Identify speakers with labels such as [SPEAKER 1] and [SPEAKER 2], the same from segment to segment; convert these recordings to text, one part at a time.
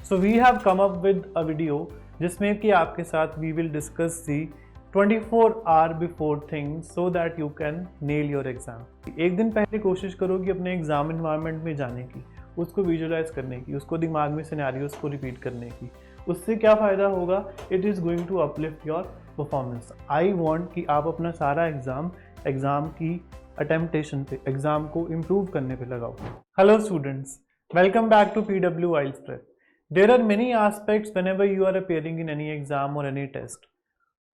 [SPEAKER 1] So we have come up with a video जिसमें कि आपके साथ we will discuss the 24 hour before things so that you can nail your exam. एक दिन पहले कोशिश करो कि अपने एग्जाम इन्वायरमेंट में जाने की, उसको विजुअलाइज करने की, उसको दिमाग में सिनेरियोस को रिपीट करने की. उससे क्या फ़ायदा होगा? It is going to uplift your performance. I want कि आप अपना सारा एग्ज़ाम की अटेम्प्टेशन पे, एग्ज़ाम को इम्प्रूव करने पे लगाओ. Hello students, welcome back to PW IELTS Prep. There are many aspects whenever you are appearing in any exam or any test.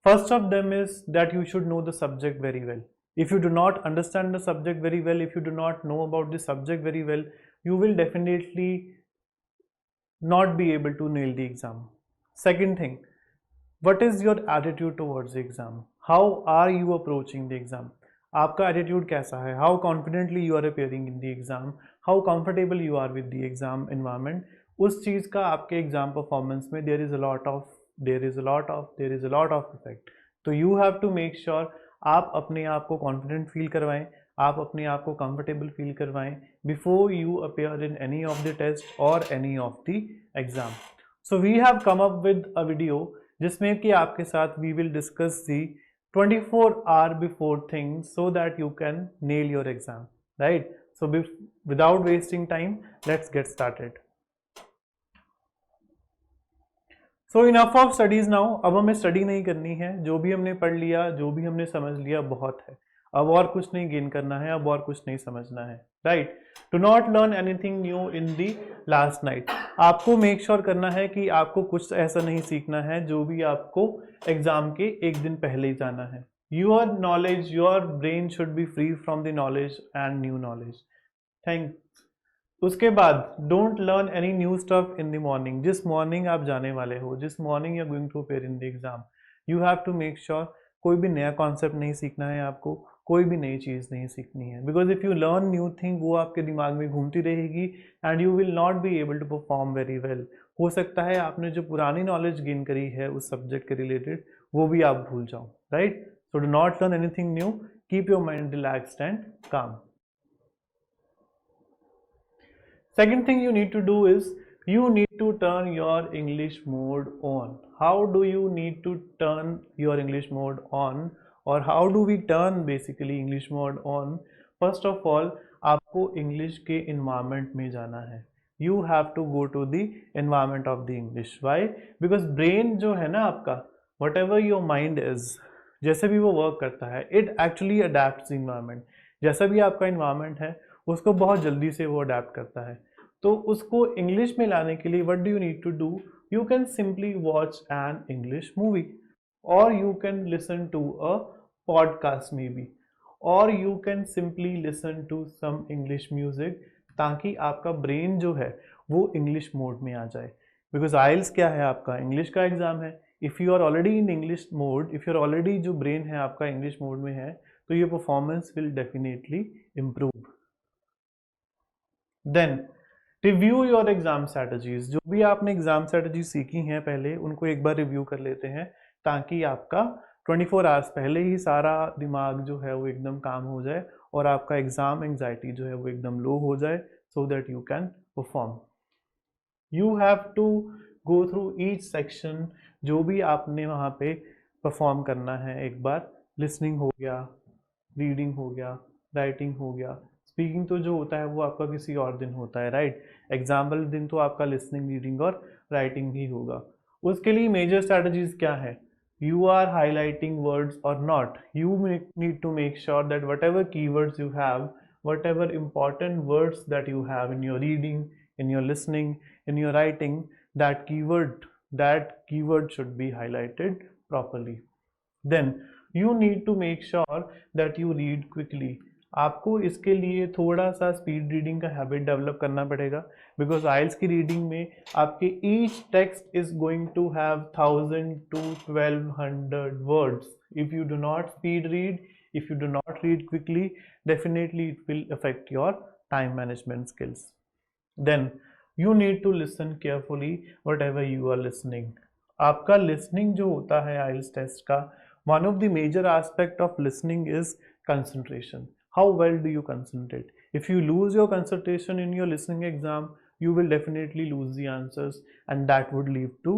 [SPEAKER 1] First of them is that you should know the subject very well. If you do not understand the subject very well, if you do not know about the subject very well, you will definitely not be able to nail the exam. Second thing, what is your attitude towards the exam? How are you approaching the exam? आपका attitude कैसा है? How confidently you are appearing in the exam? How comfortable you are with the exam environment? उस चीज़ का आपके exam performance में there is a lot of effect. तो you have to make sure आप अपने आप को कॉन्फिडेंट फील करवाएं, आप अपने आप को कंफर्टेबल फील करवाएं before you appear in any of the test or any of the exam. So we have come up with a video जिसमें कि आपके साथ we will discuss the 24 hour before things so that you can nail your exam, right? So without wasting time, let's get started. So enough of studies now. अब हमें study नहीं करनी है. जो भी हमने पढ़ लिया, जो भी हमने समझ लिया, बहुत है. अब और कुछ नहीं गेन करना है, अब और कुछ नहीं समझना है, right? Do not learn anything new in the last night. आपको मेक श्योर करना है कि आपको कुछ ऐसा नहीं सीखना है जो भी आपको एग्जाम के एक दिन पहले ही जाना है. Your knowledge, your brain should be free from the knowledge and new knowledge. Thank. उसके बाद don't learn any new stuff in the morning. जिस मॉर्निंग आप जाने वाले हो, जिस morning you are going to appear in the exam, you have to make sure कोई भी नया कॉन्सेप्ट नहीं सीखना है आपको, कोई भी नई चीज़ नहीं सीखनी है. Because if you learn new thing, वो आपके दिमाग में घूमती रहेगी and you will not be able to perform very well. हो सकता है आपने जो पुरानी नॉलेज गेन करी है उस सब्जेक्ट के रिलेटेड, वो भी आप भूल जाओ, right? So do not learn anything new, keep your mind relaxed and काम. Second thing you need to do is you need to turn your English mode on. How do you need to turn your English mode on, or how do we turn basically English mode on? First of all, आपको English के environment में जाना है. You have to go to the environment of the English. Why? Because brain जो है ना आपका, whatever your mind is, जैसे भी वो वर्क करता है, it actually adapts the environment. जैसा भी आपका environment है उसको बहुत जल्दी से वो अडेप्ट करता है. तो उसको इंग्लिश में लाने के लिए what do you need to do? You can simply watch an English movie, और you can listen to a podcast maybe, और you can simply listen to some English music, ताकि आपका ब्रेन जो है वो इंग्लिश मोड में आ जाए. Because आइल्स क्या है? आपका इंग्लिश का एग्जाम है. If you are already in English mode, if you are already, जो ब्रेन है आपका इंग्लिश मोड में है, तो ये performance will definitely improve. Then review your exam strategies. जो भी आपने एग्जाम स्ट्रेटजी सीखी हैं पहले, उनको एक बार रिव्यू कर लेते हैं, ताकि आपका 24 आवर्स पहले ही सारा दिमाग जो है वो एकदम काम हो जाए और आपका एग्जाम एंजाइटी जो है वो एकदम लो हो जाए, so that you can perform. You have to go through each section. जो भी आपने वहाँ पे परफॉर्म करना है, एक बार लिसनिंग हो गया, रीडिंग हो गया, राइटिंग हो गया. स्पीकिंग तो जो होता है वो आपका किसी और दिन होता है, राइट? एग्जाम वाले दिन तो आपका लिसनिंग, रीडिंग और राइटिंग ही होगा. उसके लिए मेजर स्ट्रैटेजीज क्या है? You are highlighting words or not. You need to make sure that whatever key words you have, whatever important words that you have in your reading, in your listening, in your writing, that keyword should be highlighted properly. Then you need to make sure that you read quickly. आपको इसके लिए थोड़ा सा speed reading का habit develop करना पड़ेगा, because IELTS की reading में आपके each text is going to have 1000 to 1200 words. If you do not speed read, if you do not read quickly, definitely it will affect your time management skills. Then you need to listen carefully whatever you are listening. आपका listening जो होता है IELTS test का, one of the major aspect of listening is concentration. How well do you concentrate? If you lose your concentration in your listening exam, you will definitely lose the answers and that would lead to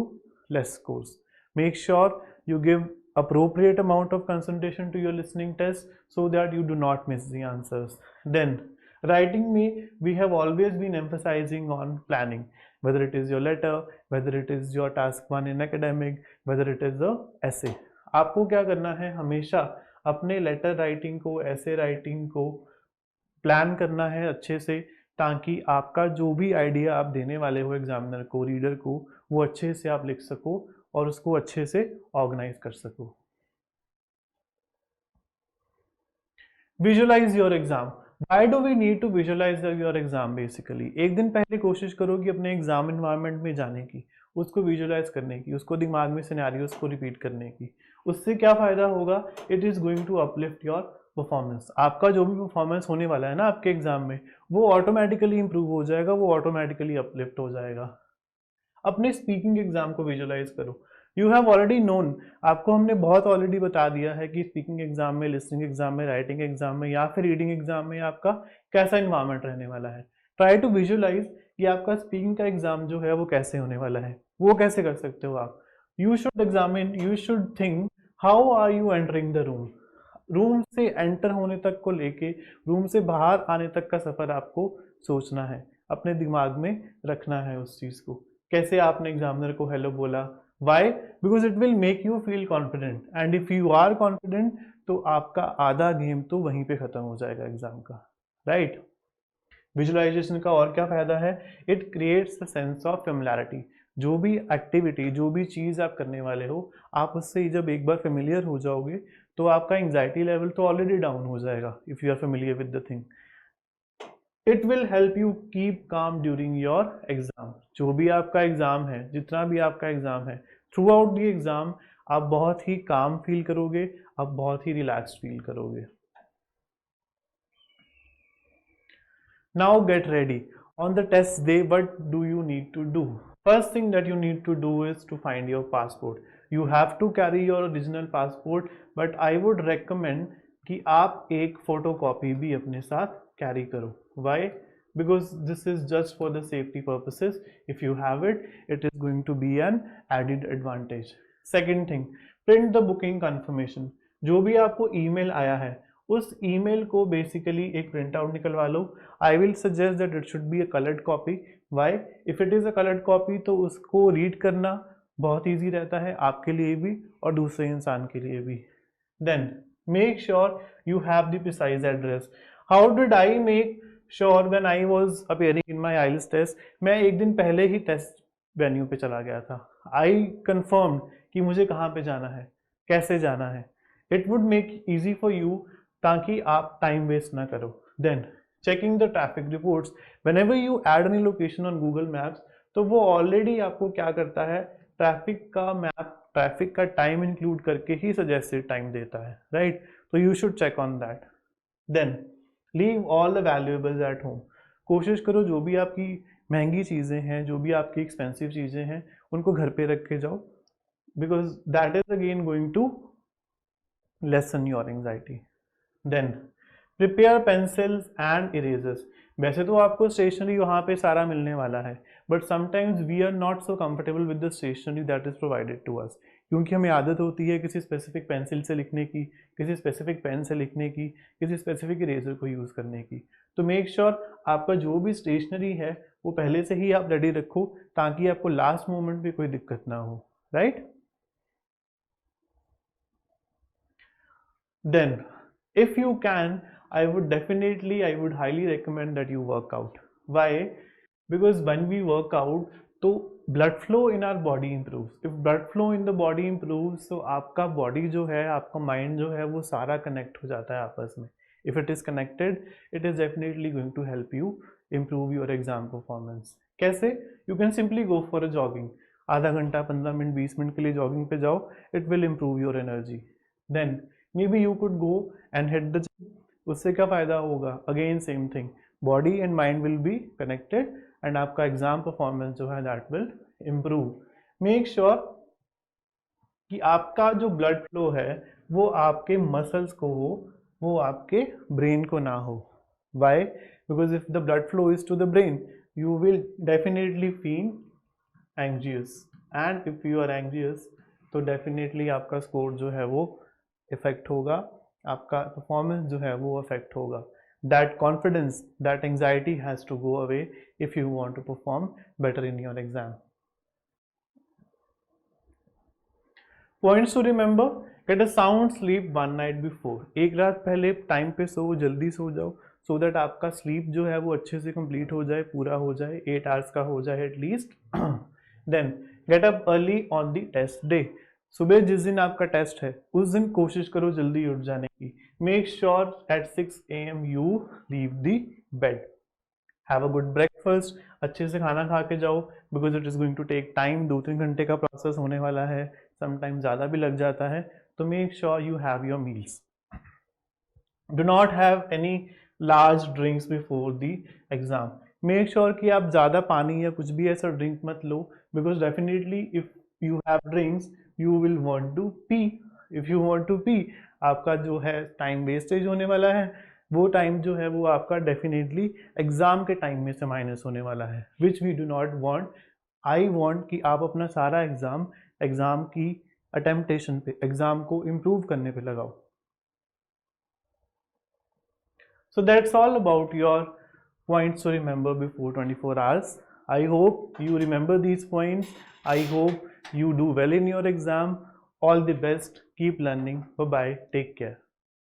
[SPEAKER 1] less scores. Make sure you give appropriate amount of concentration to your listening test so that you do not miss the answers. Then writing me, we have always been emphasizing on planning, whether it is your letter, whether it is your task 1 in academic, whether it is a essay. आपको क्या करना है, हमेशा अपने letter writing को, ऐसे writing को plan करना है अच्छे से, ताकि आपका जो भी आइडिया आप देने वाले हो एग्जामिनर को, रीडर को, वो अच्छे से आप लिख सको और उसको अच्छे से ऑर्गेनाइज कर सको। Visualise your exam. Why do we need to visualize your exam basically? एक दिन पहले कोशिश करो कि अपने एग्जाम इन्वायरमेंट में जाने की, उसको विजुअलाइज करने की, उसको दिमाग में सिनेरियोस को रिपीट करने की। उससे क्या फ़ायदा होगा? It is going to uplift your performance. आपका जो भी परफॉर्मेंस होने वाला है ना आपके एग्जाम में, वो ऑटोमेटिकली इंप्रूव हो जाएगा, वो ऑटोमेटिकली अपलिफ्ट हो जाएगा। अपने स्पीकिंग एग्जाम को विजुअलाइज करो। यू हैव ऑलरेडी नोन, आपको हमने बहुत ऑलरेडी बता दिया है कि स्पीकिंग एग्जाम में, लिसनिंग एग्जाम में, राइटिंग एग्जाम में या फिर रीडिंग एग्जाम में आपका कैसा इन्वायरमेंट रहने वाला है। ट्राई टू विजुअलाइज कि आपका स्पीकिंग का एग्जाम जो है वो कैसे होने वाला है। वो कैसे कर सकते हो आप? You should examine, you should think how are you entering the room. Room से एंटर होने तक को लेके रूम से बाहर आने तक का सफर आपको सोचना है, अपने दिमाग में रखना है उस चीज़ को। कैसे आपने एग्जामिनर को हेलो बोला? Why? Because it will make you feel confident, and if you are confident तो आपका आधा गेम तो वहीं पे खत्म हो जाएगा एग्जाम का, राइट? विजुअलाइजेशन का और क्या फायदा है? It creates a sense of familiarity. जो भी एक्टिविटी, जो भी चीज़ आप करने वाले हो, आप उससे जब एक बार फेमिलियर हो जाओगे तो आपका एंग्जाइटी लेवल तो ऑलरेडी डाउन हो जाएगा if you are familiar with the thing. It will help you keep calm during your exam. जो भी आपका एग्जाम है, जितना भी आपका एग्जाम है, थ्रू आउट द एग्जाम आप बहुत ही काम फील करोगे, आप बहुत ही रिलैक्स फील करोगे। Now get ready. On the test day what do you need to do? First thing that you need to do is to find your passport. You have to carry your original passport, but I would recommend कि आप एक photo copy भी अपने साथ carry करो। Why? Because this is just for the safety purposes. If you have it, it is going to be an added advantage. Second thing, print the booking confirmation. जो भी आपको email आया है, उस email को basically एक print out निकलवा लो। I will suggest that it should be a colored copy. Why? If it is a colored copy तो उसको read करना बहुत easy रहता है आपके लिए भी और दूसरे इंसान के लिए भी। Then make sure you have the precise address. How did I make sure when I was appearing in my IELTS test? मैं एक दिन पहले ही टेस्ट वेन्यू पे चला गया था। I confirmed कि मुझे कहाँ पे जाना है, कैसे जाना है। It would make easy for you ताकि आप टाइम वेस्ट ना करो। Then checking the traffic reports. Whenever you add any location on Google Maps, तो वो ऑलरेडी आपको क्या करता है, ट्रैफिक का मैप, ट्रैफिक का टाइम इंक्लूड करके ही सजेस्टेड टाइम देता है, राइट? तो you should check on that. Then leave all the valuables at home. कोशिश करो जो भी आपकी महंगी चीज़ें हैं, जो भी आपकी एक्सपेंसिव चीज़ें हैं, उनको घर पे रख के जाओ, because that is again going to lessen your anxiety. Then prepare pencils and erasers. वैसे तो आपको स्टेशनरी वहाँ पे सारा मिलने वाला है, but sometimes we are not so comfortable with the stationery that is provided to us, क्योंकि हमें आदत होती है किसी स्पेसिफिक पेंसिल से लिखने की, किसी स्पेसिफिक पेन से लिखने की, किसी स्पेसिफिक इरेजर को यूज़ करने की। तो मेक श्योर आपका जो भी स्टेशनरी है वो पहले से ही आप रेडी रखो, ताकि आपको लास्ट मोमेंट पे कोई दिक्कत ना हो, right? Then if you can, I would highly recommend that you work out. Why? Because when we work out तो blood flow in our body improves. If blood flow in the body improves, तो आपका body जो है, आपका mind जो है, वो सारा connect हो जाता है आपस में। If it is connected, it is definitely going to help you improve your exam performance. कैसे? You can simply go for a jogging. आधा घंटा, 15 मिनट, 20 मिनट के लिए जॉगिंग पे जाओ, it will improve your energy. Then maybe you could go and hit the gym. उससे क्या फ़ायदा होगा? Again same thing, body and mind will be connected and आपका एग्जाम परफॉर्मेंस जो है that will improve. Make sure कि आपका जो ब्लड फ्लो है वो आपके मसल्स को हो, वो आपके ब्रेन को ना हो। Why? Because if the blood flow is to the brain, you will definitely feel anxious, and if you are anxious तो definitely आपका score जो है वो affect होगा, आपका performance जो है वो affect होगा. That confidence, that anxiety has to go away if you want to perform better in your exam. Points to remember: get a sound sleep one night before. एक रात पहले टाइम पे सो, जल्दी सो जाओ, सो दैट आपका sleep जो है वो अच्छे से कंप्लीट हो जाए, पूरा हो जाए, 8 आवर्स का हो जाए at least. Then get up early on the test day. सुबह जिस दिन आपका टेस्ट है उस दिन कोशिश करो जल्दी उठ जाने की. Make sure at 6 AM you leave the bed. Have a good breakfast, अच्छे से खाना खा के जाओ, because it is going to take time. 2-3 घंटे का प्रोसेस होने वाला है, समटाइम ज़्यादा भी लग जाता है. तो make sure you have your meals. Do not have any large drinks before the exam. Make sure कि आप ज़्यादा पानी या कुछ भी ऐसा ड्रिंक मत लो, because definitely if you have drinks you will want to pee. If you want to pee, आपका जो है टाइम वेस्टेज होने वाला है. वो टाइम जो है वो आपका डेफिनेटली एग्जाम के टाइम में से माइनस होने वाला है, which we do not want. I want कि आप अपना सारा एग्जाम की अटेम्प्टेशन पे, एग्जाम को इम्प्रूव करने पे लगाओ. So that's all about your points to remember before 24 hours. I hope you remember these points. I hope you do well in your exam. All the best. Keep learning. Bye bye. Take care.